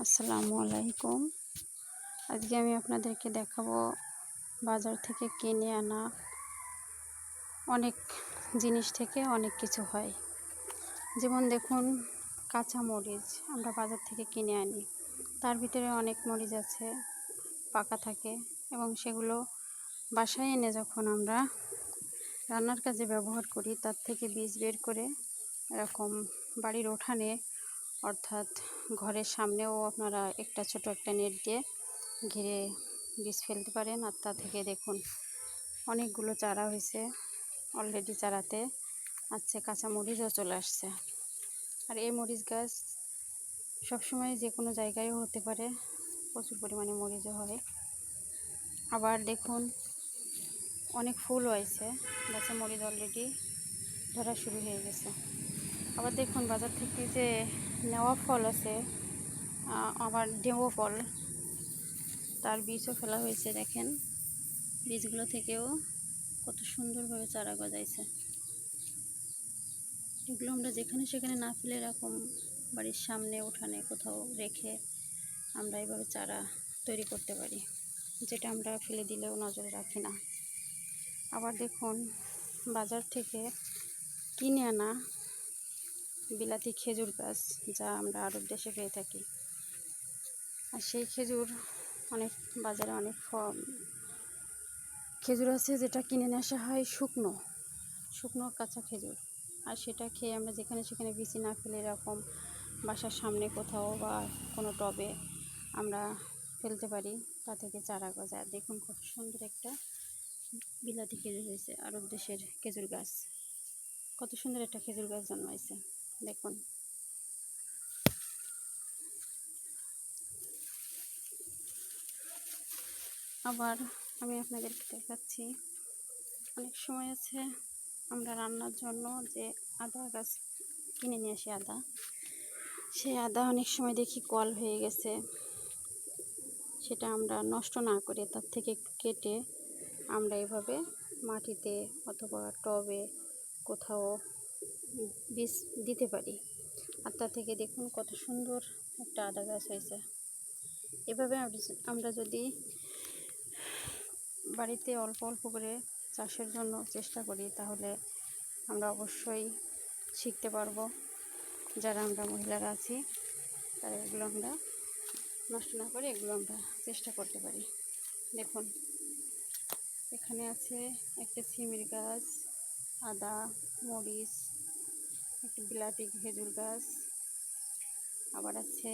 আসসালামু আলাইকুম। আজকে আমি আপনাদেরকে দেখাবো বাজার থেকে কিনে আনা অনেক জিনিস থেকে অনেক কিছু হয়। যেমন দেখুন, কাঁচা মরিচ আমরা বাজার থেকে কিনে আনি, তার ভিতরে অনেক মরিচ আছে পাকা থাকে এবং সেগুলো বাসায় এনে যখন আমরা রান্নার কাজে ব্যবহার করি, তার থেকে বীজ বের করে এরকম বাড়ির উঠানে অর্থাৎ ঘরের সামনেও আপনারা ছোট একটা নেট দিয়ে ঘিরে বীজ ফেলতে পারেন। আর তা থেকে দেখুন অনেকগুলো চারা হয়েছে অলরেডি, চারাতে আছে কাঁচা মরিচও চলে আসছে। আর এই মরিচ গাছ সবসময় যে কোনো জায়গায়ও হতে পারে, প্রচুর পরিমাণে মরিচও হয়। আবার দেখুন অনেক ফুল হয়েছে, গাছে মরিচ অলরেডি ধরা শুরু হয়ে গেছে। আবার দেখুন বাজার থেকে যে নেওয়া ফল আছে, আবার ডেমো ফল, তার বীজও ফেলা হয়েছে। দেখেন বীজগুলো থেকেও কত সুন্দরভাবে চারা গজাইছে। এগুলো আমরা যেখানে সেখানে না ফেলে এরকম বাড়ির সামনে উঠানে কোথাও রেখে আমরা এইভাবে চারা তৈরি করতে পারি, যেটা আমরা ফেলে দিলেও নজরে রাখি না। আবার দেখুন বাজার থেকে কিনে আনা বিলাতি খেজুর গাছ, যা আমরা আরব দেশে পেয়ে থাকি। আর সেই খেজুর বাজারে অনেক খেজুর আছে যেটা কিনে নিয়ে আসা হয় শুকনো কাঁচা খেজুর। আর সেটা খেয়ে আমরা যেখানে সেখানে বিচি না ফেলে এরকম বাসার সামনে কোথাও বা কোনো টবে আমরা ফেলতে পারি, তা থেকে চারা গজায়। দেখুন কত সুন্দর একটা বিলাতি খেজুর হয়েছে, আরব দেশের খেজুর গাছ। কত সুন্দর একটা খেজুর গাছ জন্মাইছে দেখুন। আবার আমি আপনাদেরকে দেখাচ্ছি, অনেক সময় আছে আমরা রান্নার জন্য যে আদা গাছ কিনে নিয়ে আসি, সেই আদা অনেক সময় দেখি কল হয়ে গেছে। সেটা আমরা নষ্ট না করে তার থেকে একটু কেটে আমরা এভাবে মাটিতে অথবা টবে কোথাও বীজ দিতে পারি। আর তা থেকে দেখুন কত সুন্দর একটা আদা গাছ হয়েছে। এভাবে আমরা যদি বাড়িতে অল্প অল্প করে চাষের জন্য চেষ্টা করি, তাহলে আমরা অবশ্যই শিখতে পারবো। যারা আমরা মহিলারা আছি, তারা এগুলো আমরা নষ্ট না করে এগুলো আমরা চেষ্টা করতে পারি। দেখুন এখানে আছে একটা সিমের গাছ, আদা, মরিচ, একটা বিলাতি খেজুর গাছ, আবার আছে